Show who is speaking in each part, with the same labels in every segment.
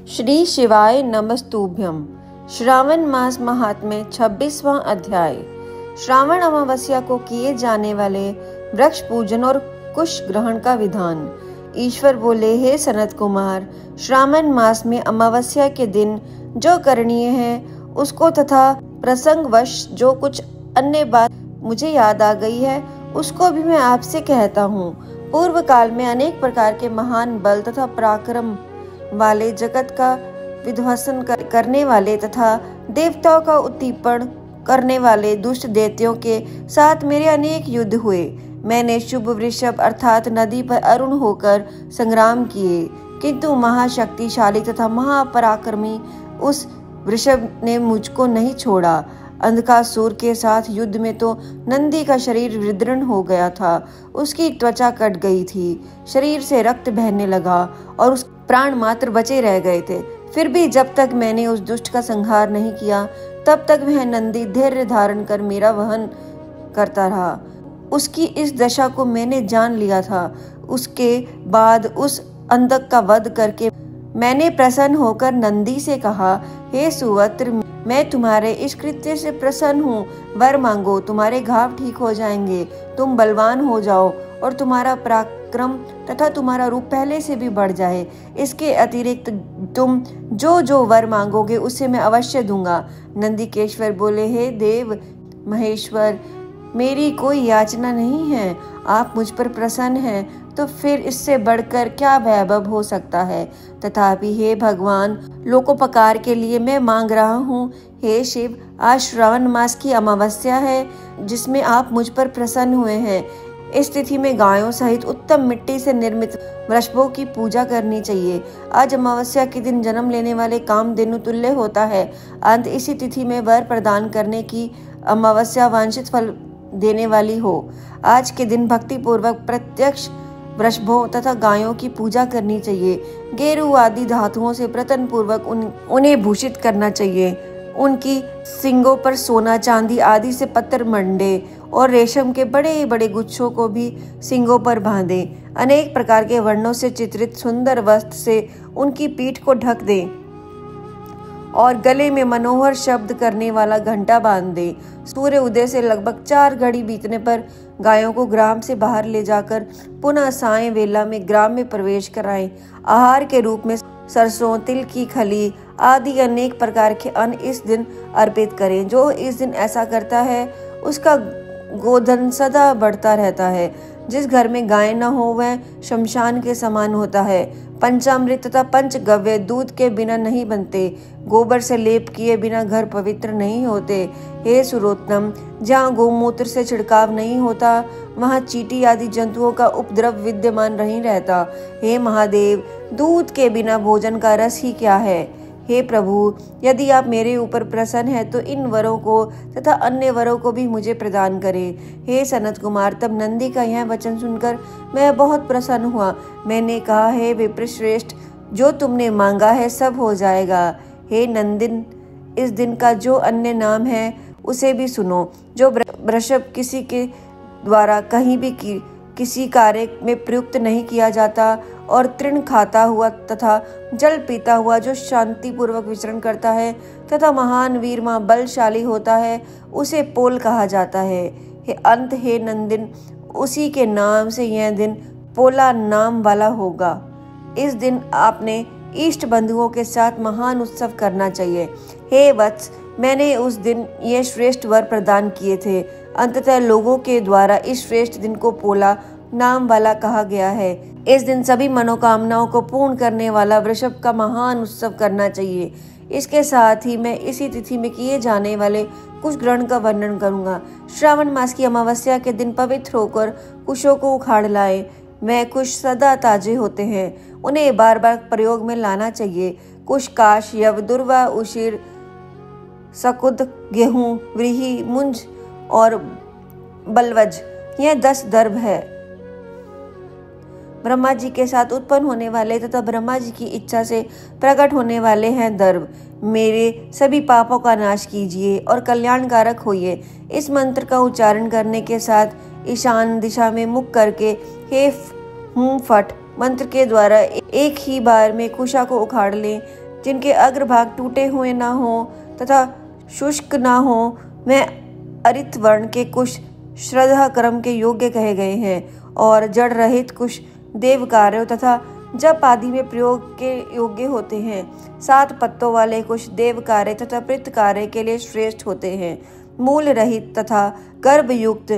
Speaker 1: श्री शिवाय नमस्तुभ्यं। श्रावण मास महात्म्य 26वां अध्याय। श्रावण अमावस्या को किए जाने वाले वृक्ष पूजन और कुश ग्रहण का विधान। ईश्वर बोले, हे सनत कुमार, श्रावण मास में अमावस्या के दिन जो करणीय है उसको तथा प्रसंगवश जो कुछ अन्य बात मुझे याद आ गई है उसको भी मैं आपसे कहता हूँ। पूर्व काल में अनेक प्रकार के महान बल तथा पराक्रम वाले, जगत का विध्वंसन करने वाले तथा देवताओं का उत्तीपन करने वाले दुष्ट दैत्यों के साथ मेरे अनेक युद्ध हुए। मैंने शुभ वृषभ अर्थात नदी पर अरुण होकर संग्राम किए, किंतु महाशक्तिशाली तथा महापराक्रमी उस वृषभ ने मुझको नहीं छोड़ा। अंधकासुर के साथ युद्ध में तो नंदी का शरीर विदीर्ण हो गया था, उसकी त्वचा कट गई थी, शरीर से रक्त बहने लगा और उस प्राण मात्र बचे रह गए थे। फिर भी जब तक मैंने उस दुष्ट का संहार नहीं किया तब तक वह नंदी धैर्य धारण कर मेरा वहन करता रहा। उसकी इस दशा को मैंने जान लिया था। उसके बाद उस अंधक का वध करके मैंने प्रसन्न होकर नंदी से कहा, हे सुवत्र, मैं तुम्हारे इस कृत्य से प्रसन्न हूँ। वर मांगो, तुम्हारे घाव ठीक हो जाएंगे, तुम बलवान हो जाओ और तुम्हारा पराक्रम तथा तुम्हारा रूप पहले से भी बढ़ जाए। इसके अतिरिक्त तुम जो जो वर मांगोगे उसे मैं अवश्य दूंगा। नंदीकेश्वर बोले, हे देव महेश्वर, मेरी कोई याचना नहीं है। आप मुझ पर प्रसन्न हैं तो फिर इससे बढ़कर क्या वैभव हो सकता है। तथापि हे भगवान, लोकोपकार के लिए मैं मांग रहा हूँ। हे शिव, आज श्रावण मास की अमावस्या है जिसमें आप मुझ पर प्रसन्न हुए हैं। इस तिथि में गायों सहित उत्तम मिट्टी से निर्मित वृषभों की पूजा करनी चाहिए। आज अमावस्या के दिन जन्म लेने वाले कामधेनु तुल्य होता है। अंत इसी तिथि में वर प्रदान करने की अमावस्या वांछित फल देने वाली हो। आज के दिन भक्ति पूर्वक प्रत्यक्ष वृषभों तथा गायों की पूजा करनी चाहिए। गेरू आदि धातुओं से प्रतन पूर्वक उन्हें भूषित करना चाहिए। उनकी सींगों पर सोना चांदी आदि से पत्थर मंडे और रेशम के बड़े बड़े गुच्छों को भी सींगों पर बांधे। अनेक प्रकार के वर्णों से चित्रित सुंदर वस्त्र से उनकी पीठ को ढक दें और गले में मनोहर शब्द करने वाला घंटा बांध दे। सूर्य उदय से लगभग 4 घड़ी बीतने पर गायों को ग्राम से बाहर ले जाकर पुनः सायं वेला में ग्राम में प्रवेश कराएं। आहार के रूप में सरसों, तिल की खली आदि अनेक प्रकार के अन्न इस दिन अर्पित करें। जो इस दिन ऐसा करता है उसका गोधन सदा बढ़ता रहता है। जिस घर में गाय न हो वह शमशान के समान होता है। पंचामृत तथा पंचगव्य दूध के बिना नहीं बनते। गोबर से लेप किए बिना घर पवित्र नहीं होते। हे सुरोत्तम, जहाँ गोमूत्र से छिड़काव नहीं होता वहाँ चींटी आदि जंतुओं का उपद्रव विद्यमान नहीं रहता। हे महादेव, दूध के बिना भोजन का रस ही क्या है। हे प्रभु, यदि आप मेरे ऊपर प्रसन्न हैं तो इन वरों को तथा अन्य वरों को भी मुझे प्रदान करें। हे सनत कुमार, तब नंदी का यह वचन सुनकर मैं बहुत प्रसन्न हुआ। मैंने कहा, हे विप्रश्रेष्ठ, जो तुमने मांगा है सब हो जाएगा। हे नंदिन, इस दिन का जो अन्य नाम है उसे भी सुनो। जो वृषभ किसी के द्वारा कहीं भी किसी कार्य में प्रयुक्त नहीं किया जाता और तृण खाता हुआ तथा जल पीता हुआ जो शांति पूर्वक विचरण करता है तथा महान वीर मां बलशाली होता है, उसे पोल कहा जाता है। हे नंदिन, उसी के नाम से यह दिन पोला नाम वाला होगा। इस दिन आपने इष्ट बंधुओं के साथ महान उत्सव करना चाहिए। हे वत्स, मैंने उस दिन ये श्रेष्ठ वर प्रदान किए थे। अंततः लोगों के द्वारा इस श्रेष्ठ दिन को पोला नाम वाला कहा गया है। इस दिन सभी मनोकामनाओं को पूर्ण करने वाला वृषभ का महान उत्सव करना चाहिए। इसके साथ ही मैं इसी तिथि में किए जाने वाले कुश ग्रहण का वर्णन करूंगा। श्रावण मास की अमावस्या के दिन पवित्र होकर कुशों को उखाड़ लाएं। वह कुश सदा ताजे होते हैं, उन्हें बार बार प्रयोग में लाना चाहिए। कुश काश, यव, दुर्वा, उशिर, सकुद, गेहूं, व्रीहि, मुंज और बलवज, यह 10 दर्भ है। ब्रह्मा जी के साथ उत्पन्न होने वाले तथा ब्रह्मा जी की इच्छा से प्रकट होने वाले हैं दर्भ। मेरे सभी पापों का नाश कीजिए और कल्याणकारक होइए। इस मंत्र का उच्चारण करने के साथ ईशान दिशा में मुख करके हे हूं फट मंत्र के द्वारा एक ही बार में कुशा को उखाड़ लें। जिनके अग्रभाग टूटे हुए न हो तथा शुष्क न हो, वे अरित वर्ण के कुश श्रद्धा कर्म के योग्य कहे गए हैं और जड़ रहित कुश देव कार्यों तथा जप आदि में प्रयोग के योग्य होते हैं। 7 पत्तों वाले कुश देव कार्य तथा पितृ कार्य के लिए श्रेष्ठ होते हैं। मूल रहित तथा गर्भयुक्त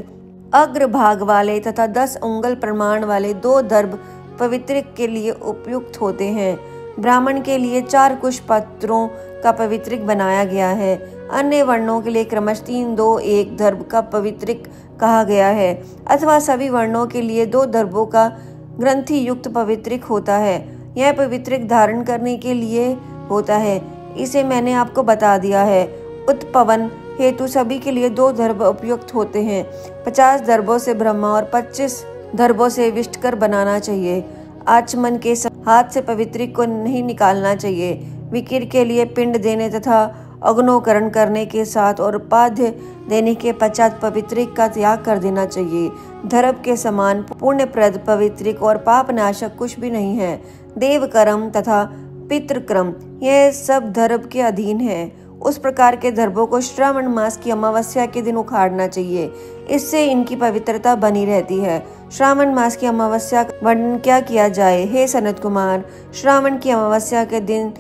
Speaker 1: अग्रभाग वाले तथा 10 उंगल प्रमाण वाले 2 दर्भ पवित्रिक के लिए उपयुक्त होते हैं। ब्राह्मण के लिए 4 कुश पत्रों का पवित्रिक बनाया गया है। अन्य वर्णों के लिए क्रमश 3, 2, 1 दर्भ का पवित्रिक कहा गया है, अथवा सभी वर्णों के लिए 2 दर्भों का ग्रंथि युक्त पवित्रिक होता है। यह पवित्रिक धारण करने के लिए होता है, इसे मैंने आपको बता दिया है। उत्पवन हेतु सभी के लिए 2 दर्भ उपयुक्त होते हैं। 50 दर्भों से ब्रह्मा और 25 दर्भों से विष्टकर बनाना चाहिए। आचमन के हाथ से पवित्रिक को नहीं निकालना चाहिए। विकिर के लिए पिंड देने तथा अग्नोकरण करने के साथ और पाद्य देने के पश्चात पवित्रिक का त्याग कर देना चाहिए। धर्म के समान पुण्यप्रद पवित्रिक और पापनाशक कुछ भी नहीं है। देव कर्म तथा पितृक्रम यह सब धर्म के अधीन है। उस प्रकार के दर्भों को श्रावण मास की अमावस्या के दिन उखाड़ना चाहिए, इससे इनकी पवित्रता बनी रहती है। श्रावण मास की अमावस्या का वर्णन क्या किया जाए। हे सनत कुमार, श्रावण की अमावस्या के दिन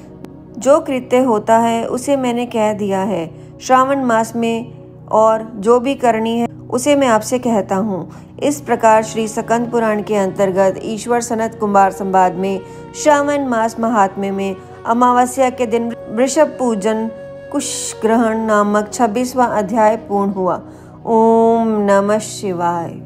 Speaker 1: जो कृत्य होता है उसे मैंने कह दिया है। श्रावण मास में और जो भी करनी है उसे मैं आपसे कहता हूँ। इस प्रकार श्री स्कंद पुराण के अंतर्गत ईश्वर सनत कुमार संवाद में श्रावण मास महात्म्य में अमावस्या के दिन वृषभ पूजन कुश ग्रहण नामक 26वां अध्याय पूर्ण हुआ। ओम नमः शिवाय।